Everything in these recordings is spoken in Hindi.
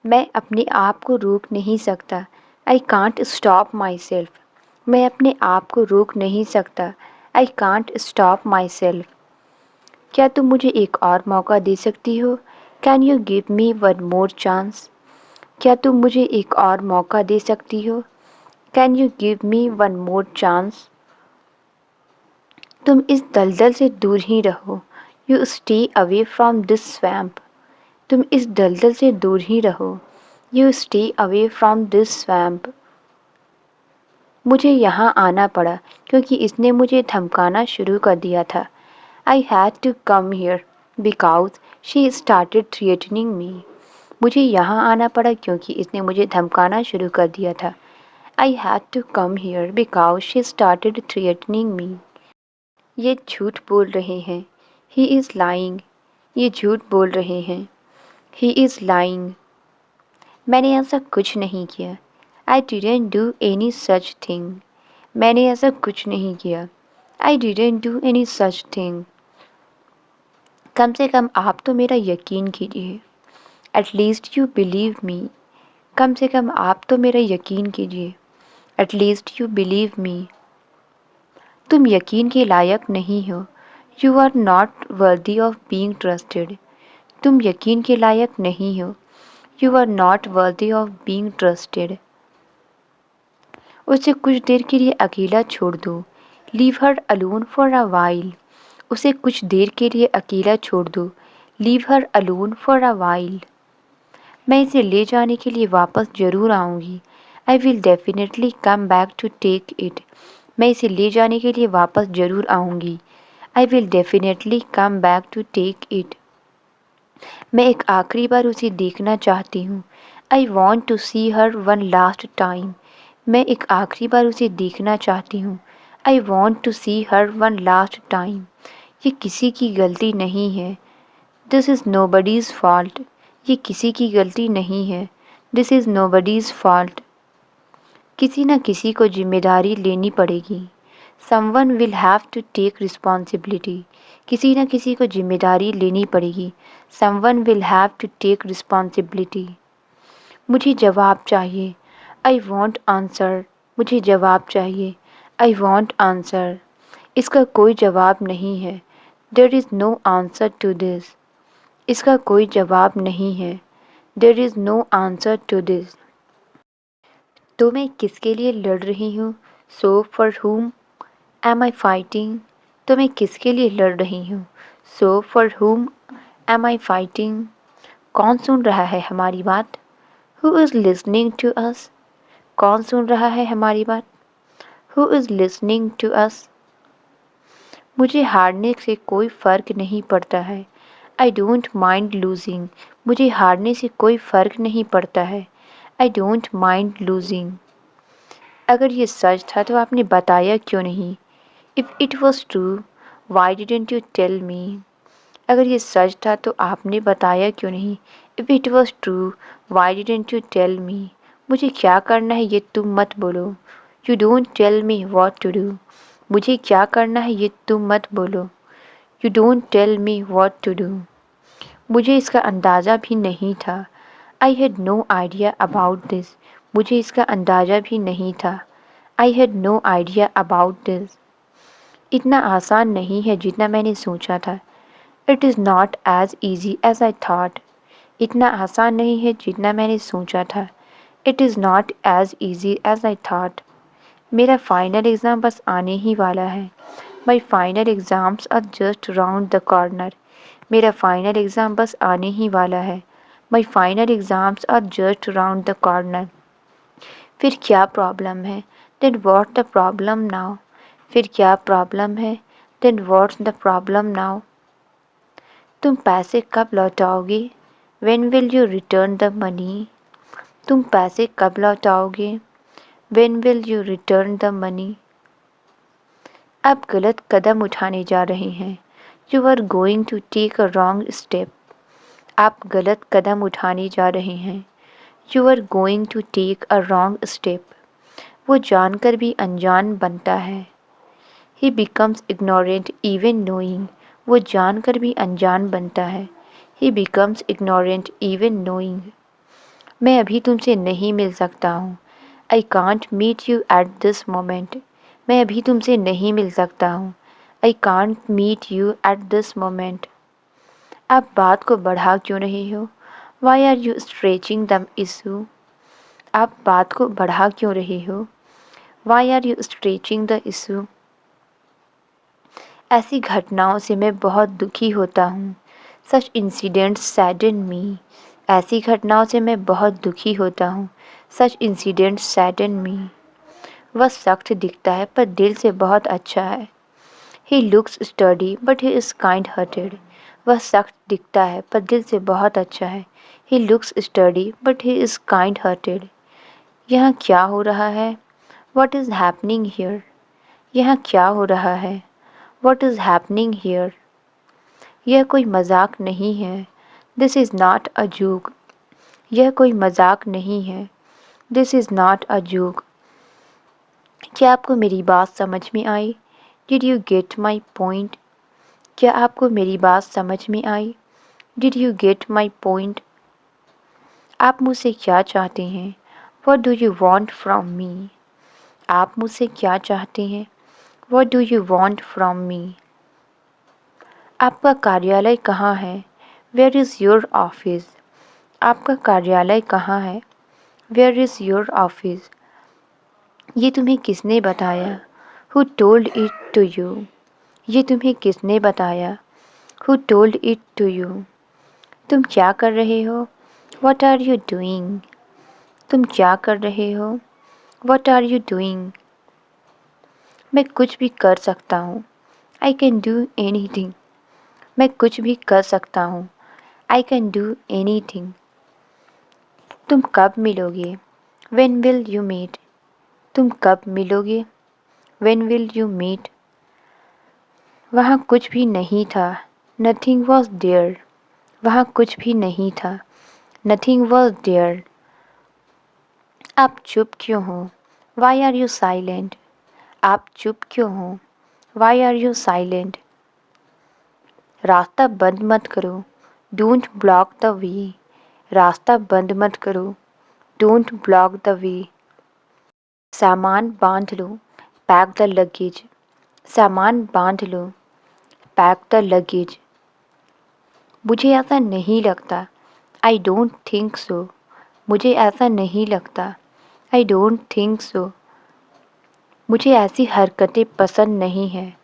मैं अपने आप को रोक नहीं सकता। I can't stop my self. मैं अपने आप को रोक नहीं सकता। I can't stop my self. क्या तुम मुझे एक और मौका दे सकती हो? Can you give me one more chance? क्या तुम मुझे एक और मौका दे सकती हो? Can you give me one more chance? तुम इस दलदल से दूर ही रहो। You stay away from this swamp. तुम इस दलदल से दूर ही रहो। You stay away from this swamp. मुझे यहाँ आना पड़ा क्योंकि इसने मुझे धमकाना शुरू कर दिया था। I had to come here because she started threatening me. मुझे यहाँ आना पड़ा क्योंकि इसने मुझे धमकाना शुरू कर दिया था। I had to come here because she started threatening me. ये झूठ बोल रहे हैं। He is lying. ये झूठ बोल रहे हैं। He is lying. मैंने ऐसा कुछ नहीं किया। I didn't do any such thing. मैंने ऐसा कुछ नहीं किया। I didn't do any such thing. कम से कम आप तो मेरा यकीन कीजिए। At least you believe me. कम से कम आप तो मेरा यकीन कीजिए। At least you believe me. तुम यकीन के लायक नहीं हो। You are not worthy of being trusted. तुम यकीन के लायक नहीं हो। You are not worthy of being trusted. उसे कुछ देर के लिए अकेला छोड़ दो। Leave her alone for a while. उसे कुछ देर के लिए अकेला छोड़ दो। Leave her alone for a while. मैं इसे ले जाने के लिए वापस ज़रूर आऊँगी। I will definitely come back to take it. मैं इसे ले जाने के लिए वापस ज़रूर आऊँगी। I will definitely come back to take it. मैं एक आखिरी बार उसे देखना चाहती हूँ। I want to see her one last time. मैं एक आखिरी बार उसे देखना चाहती हूँ। I want to see her one last time. ये किसी की गलती नहीं है। This is nobody's fault. ये किसी की गलती नहीं है। This is nobody's fault. किसी न किसी को जिम्मेदारी लेनी पड़ेगी। Someone will have to take responsibility. किसी न किसी को जिम्मेदारी लेनी पड़ेगी। Someone will have to take responsibility. मुझे जवाब चाहिए। I want answer. मुझे जवाब चाहिए। I want answer. इसका कोई जवाब नहीं है। There is no answer to this. इसका कोई जवाब नहीं है। There is no answer to this. तो मैं किसके लिए लड़ रही हूँ? So for whom am I fighting? तो मैं किसके लिए लड़ रही हूँ? So for whom am I fighting? कौन सुन रहा है हमारी बात? Who is listening to us? कौन सुन रहा है हमारी बात? Who is listening to us? मुझे हारने से कोई फ़र्क नहीं पड़ता है। I don't mind losing. मुझे हारने से कोई फ़र्क नहीं पड़ता है। I don't mind losing. अगर ये सच था तो आपने बताया क्यों नहीं? If it was true why didn't you tell me? अगर ये सच था तो आपने बताया क्यों नहीं? If it was true why didn't you tell me? मुझे क्या करना है ये तुम मत बोलो। You don't tell me what to do. मुझे क्या करना है ये तुम मत बोलो। You don't tell me what to do. मुझे इसका अंदाज़ा भी नहीं था। I had no idea about this. मुझे इसका अंदाज़ा भी नहीं था। I had no idea about this. इतना आसान नहीं है जितना मैंने सोचा था। It is not as easy as I thought. इतना आसान नहीं है जितना मैंने सोचा था। It is not as easy as I thought. मेरा फाइनल एग्ज़ाम बस आने ही वाला है। My final exams are just round the corner. मेरा फाइनल एग्ज़ाम बस आने ही वाला है। My final exams are just round the corner. फिर क्या प्रॉब्लम है? Then what the problem now? फिर क्या प्रॉब्लम है? Then what's the problem now? तुम पैसे कब लौटाओगे? When will you return the money? तुम पैसे कब लौटाओगे? When will you return the money? आप गलत कदम उठाने जा रहे हैं। You are going to take a wrong step. आप गलत कदम उठाने जा रहे हैं। You are going to take a wrong step. वो जानकर भी अनजान बनता है। He becomes ignorant even knowing. वो जानकर भी अनजान बनता है। He becomes ignorant even knowing. मैं अभी तुमसे नहीं मिल सकता हूँ। I can't meet you at this moment. मैं अभी तुमसे नहीं मिल सकता हूँ। I can't meet you at this moment. आप बात को बढ़ा क्यों रहे हो? Why are you stretching the issue? आप बात को बढ़ा क्यों रहे हो? Why are you stretching the issue? ऐसी घटनाओं से मैं बहुत दुखी होता हूँ। Such incidents sadden me. ऐसी घटनाओं से मैं बहुत दुखी होता हूँ। Such incidents sadden me. वह सख्त दिखता है पर दिल से बहुत अच्छा है। He looks study but he is kind hearted. वह सख्त दिखता है पर दिल से बहुत अच्छा है। He looks study but he is kind hearted. यहाँ क्या हो रहा है? What is happening here? यहाँ क्या हो रहा है? What is happening here? यह कोई मजाक नहीं है। This is not a joke. यह कोई मजाक नहीं है। This is not a joke. क्या आपको मेरी बात समझ में आई? Did you get my point? क्या आपको मेरी बात समझ में आई? Did you get my point? आप मुझसे क्या चाहते हैं? What do you want from me? आप मुझसे क्या चाहते हैं? What do you want from me? आपका कार्यालय कहाँ है? Where is your office? आपका कार्यालय कहाँ है? Where is your office? ये तुम्हें किसने बताया? Who told it to you? ये तुम्हें किसने बताया? Who told it to you? तुम क्या कर रहे हो? What are you doing? तुम क्या कर रहे हो? What are you doing? मैं कुछ भी कर सकता हूँ। I can do anything. मैं कुछ भी कर सकता हूँ। I can do anything. तुम कब मिलोगे? When will you meet? तुम कब मिलोगे? When will you meet? वहाँ कुछ भी नहीं था। Nothing was there. वहाँ कुछ भी नहीं था। Nothing was there. आप चुप क्यों हो? Why are you silent? आप चुप क्यों हो? Why are you silent? रास्ता बंद मत करो। Don't block the way. रास्ता बंद मत करो। Don't block the way. सामान बांध लो। Pack the luggage. सामान बांध लो। Pack the luggage. मुझे ऐसा नहीं लगता। I don't think so. मुझे ऐसा नहीं लगता। I don't think so. मुझे ऐसी हरकतें पसंद नहीं हैं।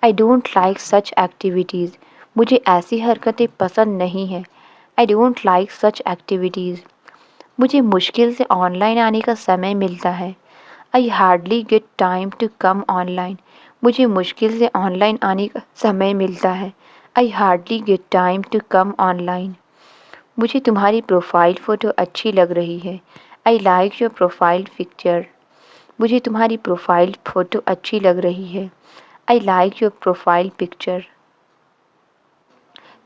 I don't like such activities. मुझे ऐसी हरकतें पसंद नहीं हैं। I don't like such activities. मुझे मुश्किल से ऑनलाइन आने का समय मिलता है। I hardly get time to come online. मुझे मुश्किल से ऑनलाइन आने का समय मिलता है। I hardly get time to come online. मुझे तुम्हारी प्रोफाइल फ़ोटो अच्छी लग रही है। I like your profile picture. मुझे तुम्हारी प्रोफाइल फ़ोटो अच्छी लग रही है। I like your profile picture.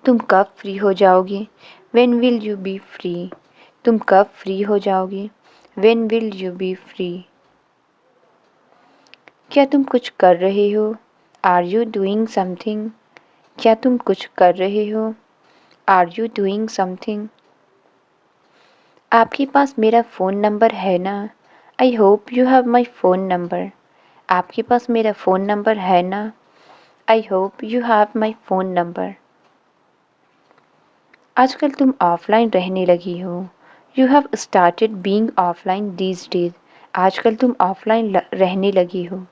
तुम कब फ्री हो जाओगे? When will you be free? तुम कब फ्री हो जाओगे? When will you be free? क्या तुम कुछ कर रहे हो? Are you doing something? क्या तुम कुछ कर रहे हो? Are you doing something? आपके पास मेरा फ़ोन नंबर है ना? I hope you have my phone number. आपके पास मेरा फ़ोन नंबर है ना? I hope you have my phone number. आजकल तुम ऑफलाइन रहने लगी हो। You have started being offline these days. आजकल तुम ऑफलाइन रहने लगी हो।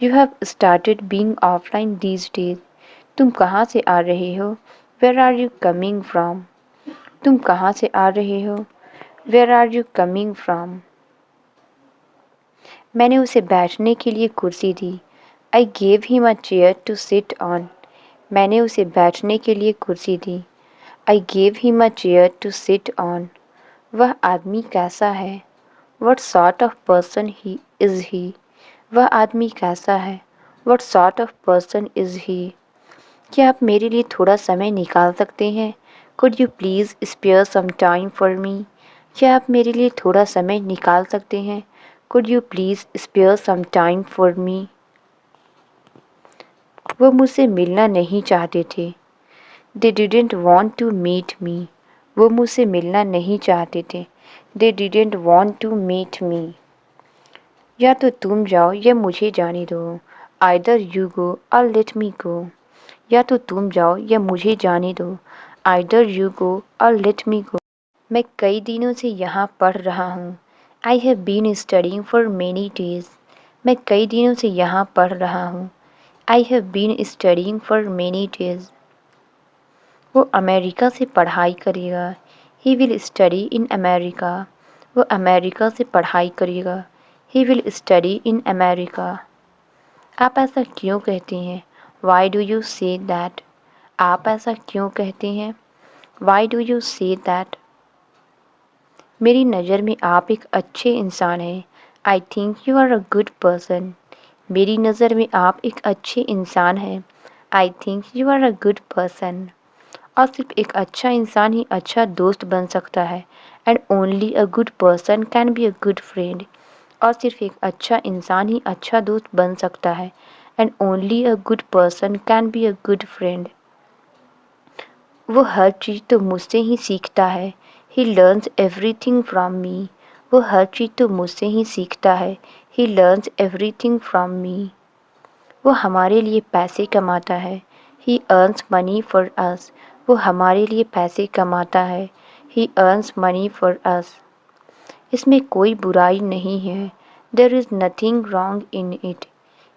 You have started being offline these days. तुम कहाँ से आ रहे हो? Where are you coming from? तुम कहाँ से आ रहे हो? Where are you coming from? मैंने उसे बैठने के लिए कुर्सी दी। I gave him a chair to sit on. मैंने उसे बैठने के लिए कुर्सी दी। I gave him a chair to sit on. वह आदमी कैसा है? What sort of person he is he? वह आदमी कैसा है? What sort of person is he? क्या आप मेरे लिए थोड़ा समय निकाल सकते हैं? Could you please spare some time for मी? क्या आप मेरे लिए थोड़ा समय निकाल सकते हैं? Could you please spare some time for me? वो मुझसे मिलना नहीं चाहते थे। They didn't want to meet me. वो मुझसे मिलना नहीं चाहते थे। They didn't want to meet me. या तो तुम जाओ या मुझे जाने दो. Either you go or let me go. या तो तुम जाओ या मुझे जाने दो. Either you go or let me go. मैं कई दिनों से यहाँ पढ़ रहा हूँ. I have been studying for many days. मैं कई दिनों से यहाँ पढ़ रहा हूँ. I have been studying for many days. वो अमेरिका से पढ़ाई करेगा. He will study in America. वो अमेरिका से पढ़ाई करेगा. He will study in America. आप ऐसा क्यों कहते हैं? Why do you say that? आप ऐसा क्यों कहते हैं? Why do you say that? मेरी नज़र में आप एक अच्छे इंसान हैं. I think you are a good person. मेरी नज़र में आप एक अच्छे इंसान हैं. I think you are a good person. और सिर्फ एक अच्छा इंसान ही अच्छा दोस्त बन सकता है. And only a good person can be a good friend. और सिर्फ एक अच्छा इंसान ही अच्छा दोस्त बन सकता है. And only a good person can be a good friend. वो हर चीज़ तो मुझसे ही सीखता है. He learns everything from me. वो हर चीज़ तो मुझसे ही सीखता है. He learns everything from me. वो हमारे लिए पैसे कमाता है. He earns money for us. वो हमारे लिए पैसे कमाता है. He earns money for us. इसमें कोई बुराई नहीं है. There is nothing wrong in it.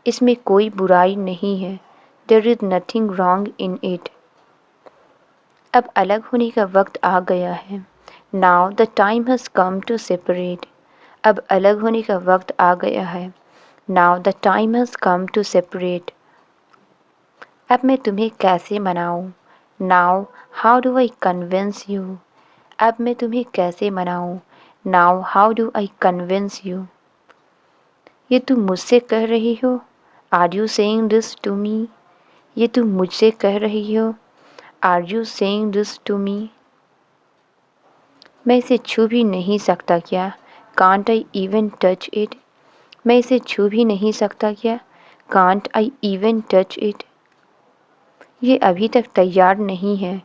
इसमें कोई बुराई नहीं है. There is nothing wrong in it. अब अलग होने का वक्त आ गया है. Now the time has come to separate. अब अलग होने का वक्त आ गया है. Now the time has come to separate. अब मैं तुम्हें कैसे मनाऊं? Now how do I convince you? अब मैं तुम्हें कैसे मनाऊं? Now how do I convince you? ये तुम मुझसे कह रही हो? Are you saying this to me? ये तुम मुझसे कह रही हो? Are you saying this to me? मैं इसे छू भी नहीं सकता क्या? Can't I even touch it? मैं इसे छू भी नहीं सकता क्या? Can't I even touch it? ये अभी तक तैयार नहीं है.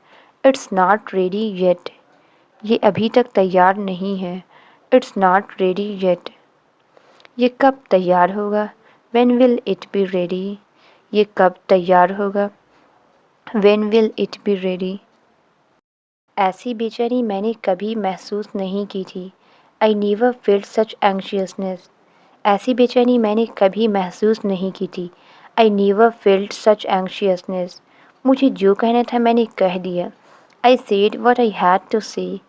It's not ready yet. ये अभी तक तैयार नहीं है. It's not ready yet. ये कब तैयार होगा? When will it be ready? ये कब तैयार होगा? When will it be ready? ऐसी बेचैनी मैंने कभी महसूस नहीं की थी. I never felt such anxiousness. ऐसी बेचैनी मैंने कभी महसूस नहीं की थी. I never felt such anxiousness. मुझे जो कहना था मैंने कह दिया. I said what I had to say.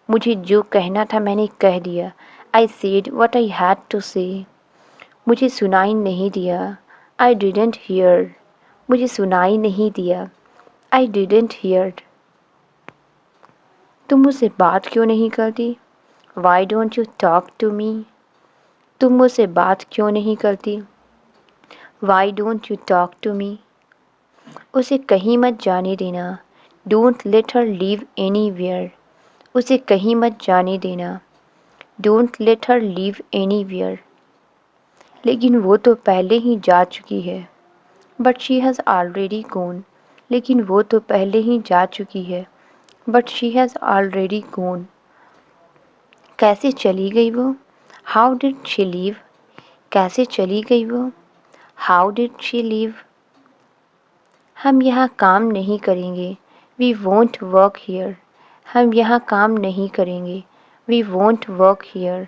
मुझे जो कहना था मैंने कह दिया. I said what I had to say. मुझे सुनाई नहीं दिया. I didn't hear. मुझे सुनाई नहीं दिया. I didn't hear. तुम मुझसे बात क्यों नहीं करती? Why don't you talk to me? तुम मुझसे बात क्यों नहीं करती? Why don't you talk to me? उसे कहीं मत जाने देना. Don't let her leave anywhere. उसे कहीं मत जाने देना. Don't let her leave anywhere. लेकिन वो तो पहले ही जा चुकी है. But she has already gone. लेकिन वो तो पहले ही जा चुकी है. But she has already gone. कैसे चली गई वो? How did she leave? कैसे चली गई वो? How did she leave? हम यहाँ काम नहीं करेंगे. We won't work here. हम यहाँ काम नहीं करेंगे. We won't work here.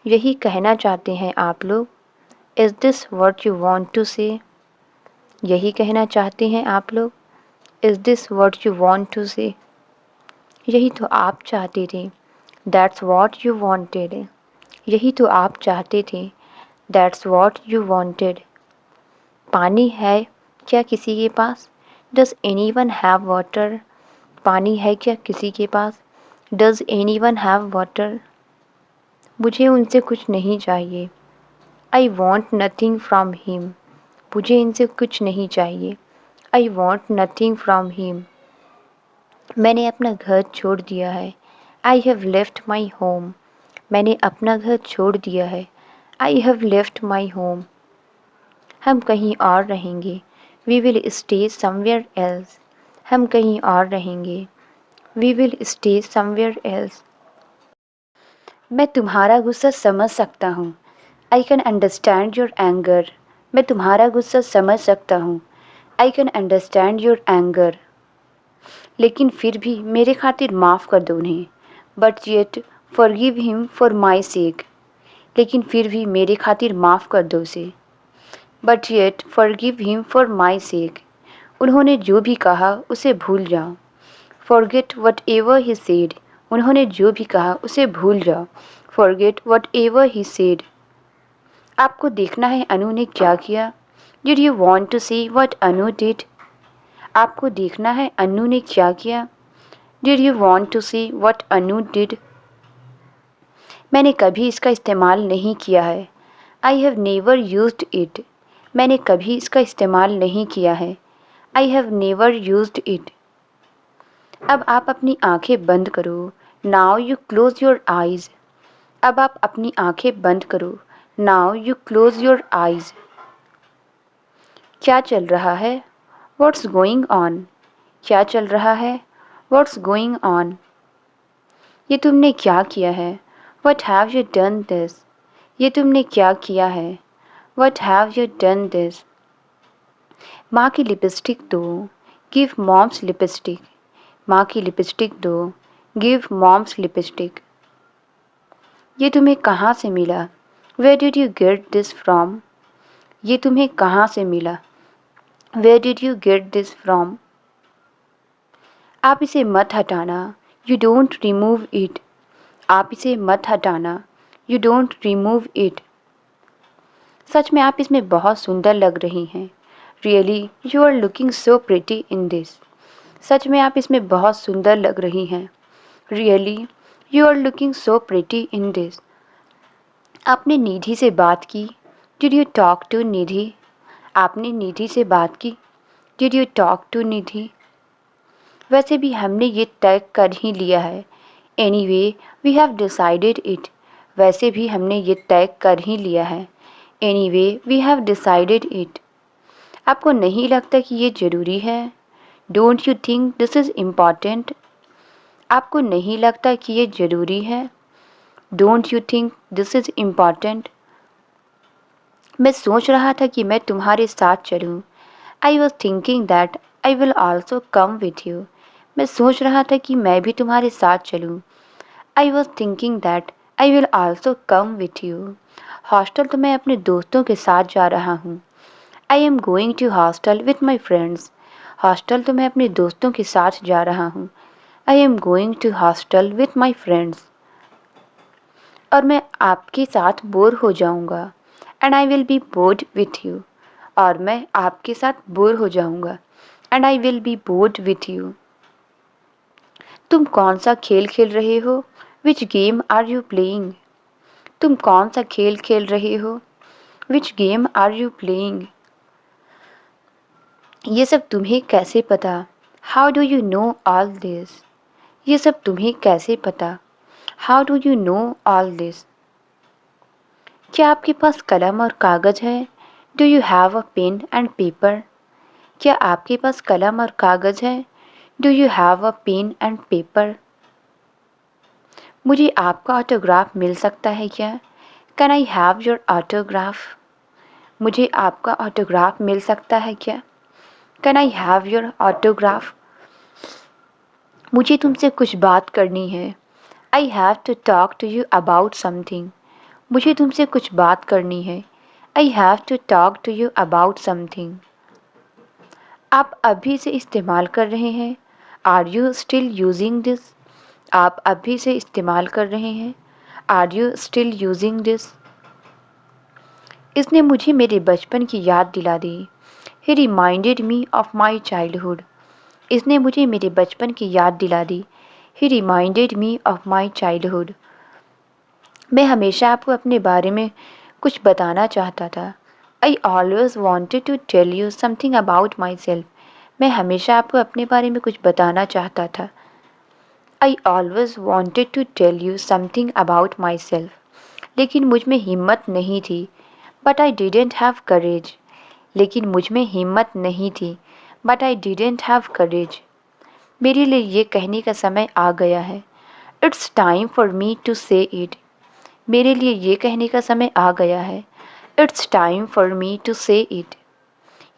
यही कहना चाहते हैं आप लोग? Is this what you want to say? यही कहना चाहते हैं आप लोग? Is this what you want to say? यही तो आप चाहते थे. That's what you wanted. यही तो आप चाहते थे. That's what you wanted. पानी है क्या किसी के पास? Does anyone have water? पानी है क्या किसी के पास? Does anyone have water? मुझे उनसे कुछ नहीं चाहिए. I want nothing from him. मुझे इनसे कुछ नहीं चाहिए. I want nothing from him. मैंने अपना घर छोड़ दिया है. I have left my home. मैंने अपना घर छोड़ दिया है. I have left my home. हम कहीं और रहेंगे. We will stay somewhere else. हम कहीं और रहेंगे. We will stay somewhere else. मैं तुम्हारा गुस्सा समझ सकता हूँ। I can understand your anger. मैं तुम्हारा गुस्सा समझ सकता हूँ। I can understand your anger. लेकिन फिर भी मेरे खातिर माफ़ कर दो उन्हें। But yet forgive him for my sake. लेकिन फिर भी मेरे खातिर माफ़ कर दो उसे। But yet forgive him for my sake. उन्होंने जो भी कहा उसे भूल जाओ। Forget what ever he said. उन्होंने जो भी कहा उसे भूल जाओ। Forget what ever he said. आपको देखना है अनु ने क्या किया। Did you want to see what Anu did. आपको देखना है अनु ने क्या किया। Did you want to see what Anu did. मैंने कभी इसका इस्तेमाल नहीं किया है। I have never used it. मैंने कभी इसका इस्तेमाल नहीं किया है। I have never used it. अब आप अपनी आंखें बंद करो। Now you close your eyes. अब आप अपनी आंखें बंद करो। Now you close your eyes. क्या चल रहा है। What's going on. क्या चल रहा है। What's going on. ये तुमने क्या किया है। What have you done this. ये तुमने क्या किया है। What have you done this. माँ की लिपस्टिक दो। Give mom's lipstick. माँ की लिपस्टिक दो। Give mom's lipstick. ये तुम्हें कहाँ से मिला। Where did you get this from. ये तुम्हें कहाँ से मिला। Where did you get this from. आप इसे मत हटाना। You don't remove it. आप इसे मत हटाना। You don't remove it. सच में आप इसमें बहुत सुंदर लग रही हैं। Really you are looking so pretty in this. सच में आप इसमें बहुत सुंदर लग रही हैं। Really you are looking so pretty in this. आपने निधि से बात की। Did you talk to Nidhi. आपने निधि से बात की। Did you talk to Nidhi. वैसे भी हमने ये तय कर ही लिया है। Anyway we have decided it. वैसे भी हमने ये तय कर ही लिया है। Anyway we have decided it. आपको नहीं लगता कि ये ज़रूरी है। Don't you think this is important. आपको नहीं लगता कि ये ज़रूरी है। Don't you think this is important. मैं सोच रहा था कि मैं तुम्हारे साथ चलूँ। I was thinking that I will also come with you. मैं सोच रहा था कि मैं भी तुम्हारे साथ चलूँ। I was thinking that I will also come with you. Hostel तो मैं अपने दोस्तों के साथ जा रहा हूँ। I am going to hostel with my friends. Hostel तो मैं अपने दोस्तों के साथ जा रहा हूँ। I am going to hostel with my friends. और मैं आपके साथ बोर हो जाऊँगा। And I will be bored with you. और मैं आपके साथ बोर हो जाऊँगा। And I will be bored with you. तुम कौन सा खेल खेल रहे हो। Which game are you playing. तुम कौन सा खेल खेल रहे हो। Which game are you playing. ये सब तुम्हें कैसे पता। How do you know all this. ये सब तुम्हें कैसे पता। How do you know all this. क्या आपके पास कलम और कागज़ है। Do you have a pen and paper. क्या आपके पास कलम और कागज़ है। Do you have a pen and paper. मुझे आपका ऑटोग्राफ मिल सकता है क्या। Can I have your autograph. मुझे आपका ऑटोग्राफ मिल सकता है क्या। Can I have your autograph. मुझे तुमसे कुछ बात करनी है। I have to talk to you about something. मुझे तुमसे कुछ बात करनी है। I have to talk to you about something. आप अभी से इस्तेमाल कर रहे हैं। Are you still using this. आप अभी से इस्तेमाल कर रहे हैं। Are you still using this. इसने मुझे मेरे बचपन की याद दिला दी। He reminded me of my childhood. इसने मुझे मेरे बचपन की याद दिला दी। He reminded me of my childhood. मैं हमेशा आपको अपने बारे में कुछ बताना चाहता था। I always wanted to tell you something about myself. मैं हमेशा आपको अपने बारे में कुछ बताना चाहता था। I always wanted to tell you something about myself. लेकिन मुझ में हिम्मत नहीं थी। But I didn't have courage. लेकिन मुझ में हिम्मत नहीं थी। But I didn't have courage. मेरे लिए ये कहने का समय आ गया है। It's time for me to say it. मेरे लिए ये कहने का समय आ गया है। It's time for me to say it.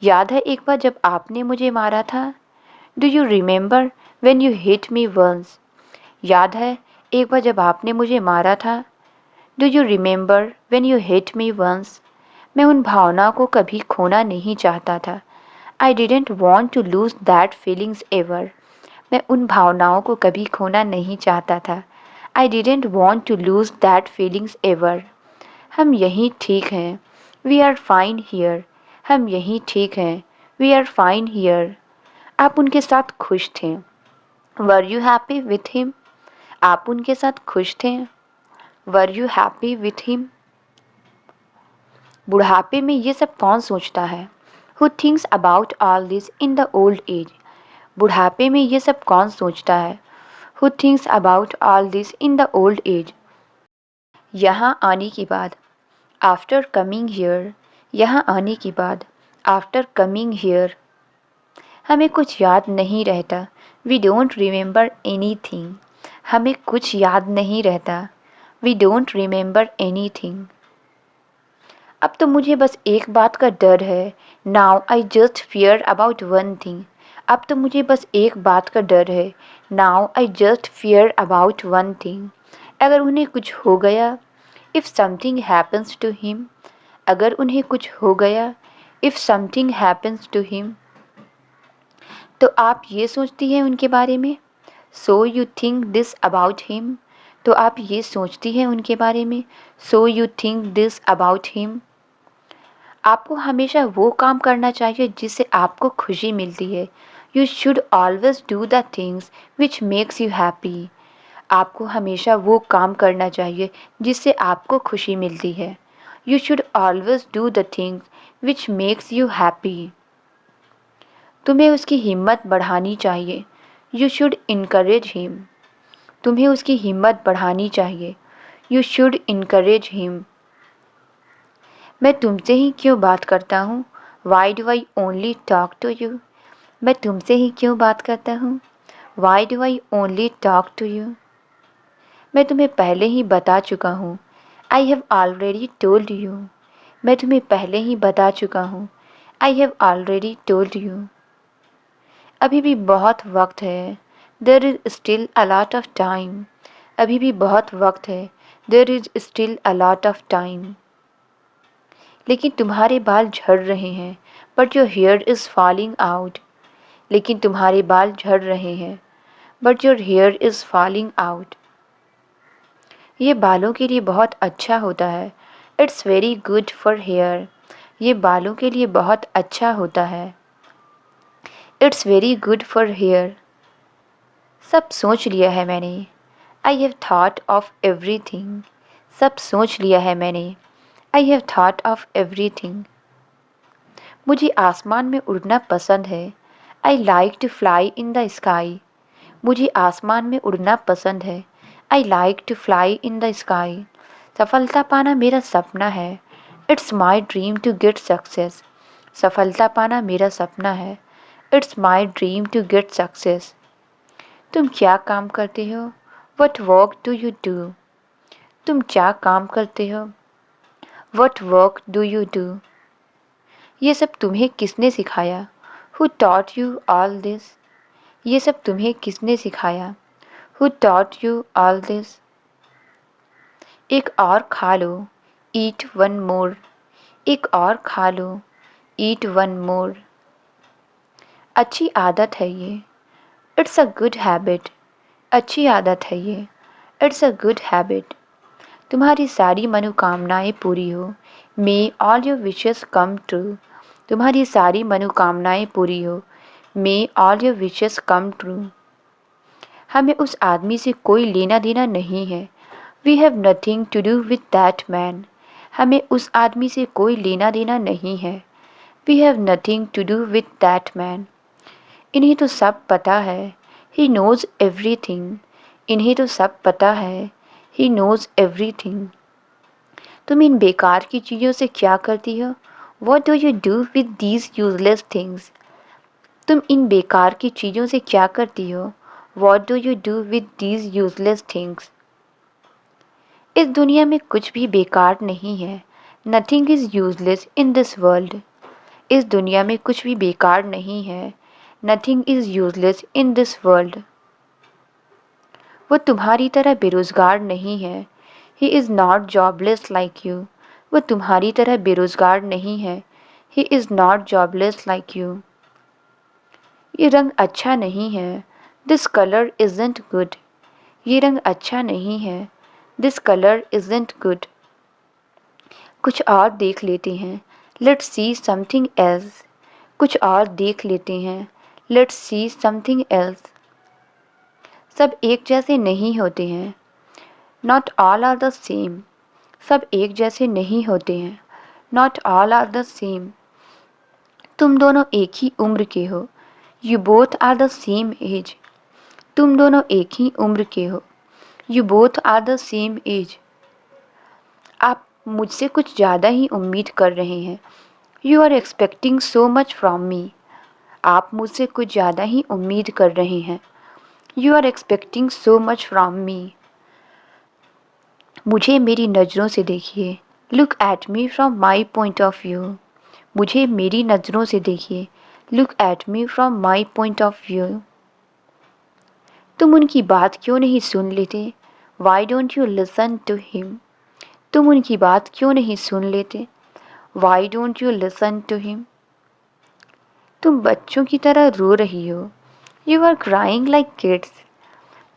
याद है एक बार जब आपने मुझे मारा था? Do you remember when you hit me once? याद है एक बार जब आपने मुझे मारा था? Do you remember when you hit me once? मैं उन भावनाओं को कभी खोना नहीं चाहता था। I didn't want to lose that feelings ever. मैं उन भावनाओं को कभी खोना नहीं चाहता था। I didn't want to lose that feelings ever. हम यहीं ठीक हैं। We are fine here. हम यहीं ठीक हैं। We are fine here. आप उनके साथ खुश थे। Were you happy with him? आप उनके साथ खुश थे। Were you happy with him? बुढ़ापे में ये सब कौन सोचता है? Who thinks about all this in the old age? बुढ़ापे में ये सब कौन सोचता है? Who thinks about all this in the old age? यहाँ आने के बाद, आफ्टर कमिंग हियर। यहाँ आने के बाद, आफ्टर कमिंग हियर। हमें कुछ याद नहीं रहता। We don't remember anything. हमें कुछ याद नहीं रहता। We don't remember anything. अब तो मुझे बस एक बात का डर है। Now I just fear about one thing. अब तो मुझे बस एक बात का डर है। Now I just fear about one thing. अगर उन्हें कुछ हो गया, if something happens to him. अगर उन्हें कुछ हो गया, if something happens to him. तो आप ये सोचती हैं उनके बारे में? So you think this about him. तो आप ये सोचती हैं उनके बारे में? So you think this about him. आपको हमेशा वो काम करना चाहिए जिससे आपको खुशी मिलती है। You should always do the things which makes you happy. आपको हमेशा वो काम करना चाहिए जिससे आपको खुशी मिलती है। You should always do the things which makes you happy. तुम्हें उसकी हिम्मत बढ़ानी चाहिए। You should encourage him. तुम्हें उसकी हिम्मत बढ़ानी चाहिए। You should encourage him. मैं तुमसे ही क्यों बात करता हूँ? Why do I only talk to you? मैं तुमसे ही क्यों बात करता हूँ? Why do I only talk to you? मैं तुम्हें पहले ही बता चुका हूँ। I have already told you. मैं तुम्हें पहले ही बता चुका हूँ। I have already told you. अभी भी बहुत वक्त है। There is still a lot of time. अभी भी बहुत वक्त है। There is still a lot of time. लेकिन तुम्हारे बाल झड़ रहे हैं। But your hair is falling out. लेकिन तुम्हारे बाल झड़ रहे हैं। But your hair is falling out. ये बालों के लिए बहुत अच्छा होता है। It's very good for hair. ये बालों के लिए बहुत अच्छा होता है। It's very good for hair. सब सोच लिया है मैंने। I have thought of everything. सब सोच लिया है मैंने। I have thought of everything. मुझे आसमान में उड़ना पसंद है। I like to fly in the sky. मुझे आसमान में उड़ना पसंद है। I like to fly in the sky. सफलता पाना मेरा सपना है। It's my dream to get success. सफलता पाना मेरा सपना है। It's my dream to get success. तुम क्या काम करते हो? What work do you do? तुम क्या काम करते हो? What work do you do? ये सब तुम्हें किसने सिखाया? Who taught you all this? ये सब तुम्हें किसने सिखाया? Who taught you all this? एक और खा लो। ईट वन मोर। एक और खा लो। ईट वन मोर। अच्छी आदत है ये। It's a good habit. अच्छी आदत है ये। It's a good habit. तुम्हारी सारी मनोकामनाएं पूरी हो। May all your wishes come true. तुम्हारी सारी मनोकामनाएं पूरी हो। May all your wishes come true. हमें उस आदमी से कोई लेना देना नहीं है। We have nothing to do with that man. हमें उस आदमी से कोई लेना देना नहीं है। We have nothing to do with that man. इन्हें तो सब पता है। He knows everything. इन्हें तो सब पता है। He knows everything. तुम इन बेकार की चीज़ों से क्या करती हो? What do you do with these useless things? तुम इन बेकार की चीज़ों से क्या करती हो? What do you do with these useless things? इस दुनिया में कुछ भी बेकार नहीं है। Nothing is useless in this world. इस दुनिया में कुछ भी बेकार नहीं है। Nothing is useless in this world. वो तुम्हारी तरह बेरोज़गार नहीं है। He is not jobless like you. वो तुम्हारी तरह बेरोज़गार नहीं है। He is not jobless like you. ये रंग अच्छा नहीं है। This colour isn't good. ये रंग अच्छा नहीं है। This colour isn't good. कुछ और देख लेते हैं। Let's see something else. कुछ और देख लेते हैं। Let's see something else. सब एक जैसे नहीं होते हैं। Not all are the same. सब एक जैसे नहीं होते हैं। Not all are the same. तुम दोनों एक ही उम्र के हो। You both are the same age. तुम दोनों एक ही उम्र के हो। You both are the same age. आप मुझसे कुछ ज़्यादा ही उम्मीद कर रहे हैं। You are expecting so much from me. आप मुझसे कुछ ज़्यादा ही उम्मीद कर रहे हैं। You are expecting so much from me. मुझे मेरी नज़रों से देखिए। Look at me from my point of view. मुझे मेरी नज़रों से देखिए। Look at me from my point of view. तुम उनकी बात क्यों नहीं सुन लेते? Why don't you listen to him. तुम उनकी बात क्यों नहीं सुन लेते? Why don't you listen to him. तुम बच्चों की तरह रो रही हो। You are crying like kids.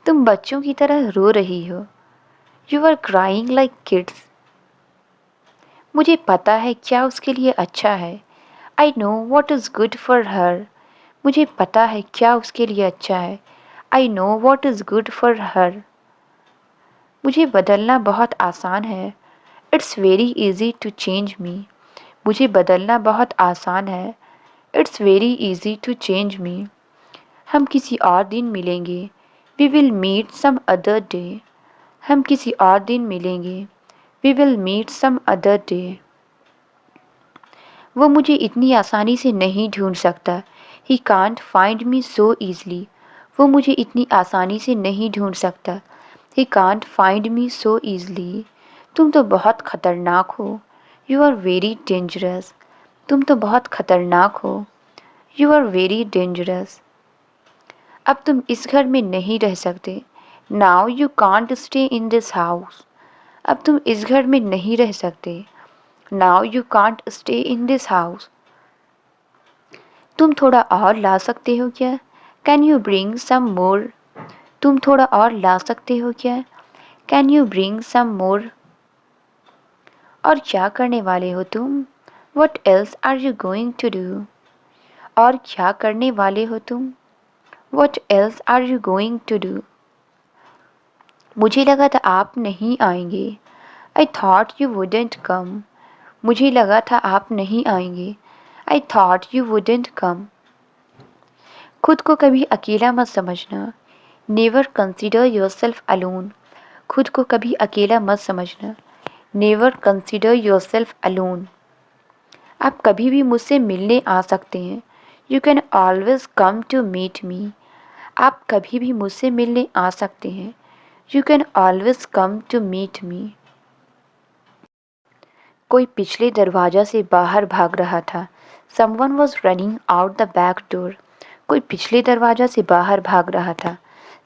तुम बच्चों की तरह रो रही हो। You are crying like kids. मुझे पता है क्या उसके लिए अच्छा है। I know what is good for her. मुझे पता है क्या उसके लिए अच्छा है। I know what is good for her. मुझे बदलना बहुत आसान है। It's very easy to change me. मुझे बदलना बहुत आसान है। It's very easy to change me. हम किसी और दिन मिलेंगे। We will meet some other day. हम किसी और दिन मिलेंगे। We will meet some other day. वो मुझे इतनी आसानी से नहीं ढूंढ सकता। He can't find me so easily. वो मुझे इतनी आसानी से नहीं ढूंढ सकता। He can't find me so easily. तुम तो बहुत खतरनाक हो। You are very dangerous. तुम तो बहुत खतरनाक हो। You are very dangerous. अब तुम इस घर में नहीं रह सकते। Now you can't stay in this house. अब तुम इस घर में नहीं रह सकते। Now you can't stay in this house. तुम थोड़ा और ला सकते हो क्या? Can you bring some more. तुम थोड़ा और ला सकते हो क्या? Can you bring some more. और क्या करने वाले हो तुम? What else are you going to do. और क्या करने वाले हो तुम? What else are you going to do. मुझे लगा था आप नहीं आएंगे। I thought you wouldn't come. मुझे लगा था आप नहीं आएंगे। I thought you wouldn't come. खुद को कभी अकेला मत समझना। Never consider yourself alone. खुद को कभी अकेला मत समझना। Never consider yourself alone. आप कभी भी मुझसे मिलने आ सकते हैं। You can always come to meet me. आप कभी भी मुझसे मिलने आ सकते हैं। You can always come to meet me. कोई पिछले दरवाज़ा से बाहर भाग रहा था। Someone was running out the back door. कोई पिछले दरवाज़ा से बाहर भाग रहा था।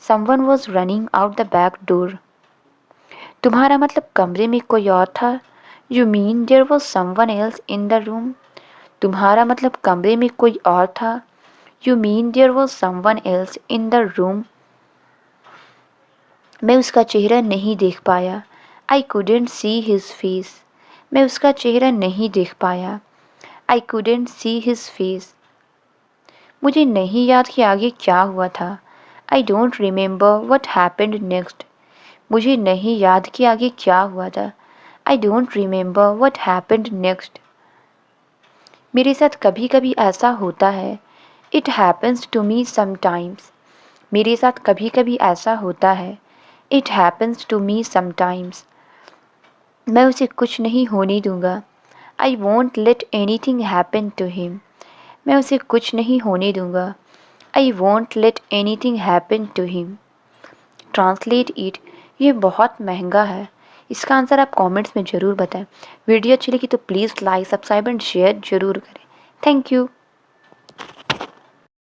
Someone was running out the back door. तुम्हारा मतलब कमरे में कोई और था। You mean there was someone else in the room. तुम्हारा मतलब कमरे में कोई और था। You mean there was someone else in the room. मैं उसका चेहरा नहीं देख पाया। I couldn't see his face. मैं उसका चेहरा नहीं देख पाया। I couldn't see his face. मुझे नहीं याद कि आगे क्या हुआ था। I don't remember what happened next. मुझे नहीं याद कि आगे क्या हुआ था। I don't remember what happened next. मेरे साथ कभी कभी ऐसा होता है। It happens to me sometimes. मेरे साथ कभी कभी ऐसा होता है। It happens to me sometimes. मैं उसे कुछ नहीं होने दूंगा। I won't let anything happen to him. मैं उसे कुछ नहीं होने दूंगा। I won't let anything happen to him. Translate it. ये बहुत महंगा है। इसका आंसर आप कमेंट्स में ज़रूर बताएं। वीडियो अच्छी लगी तो please like, subscribe and share ज़रूर करें। Thank you.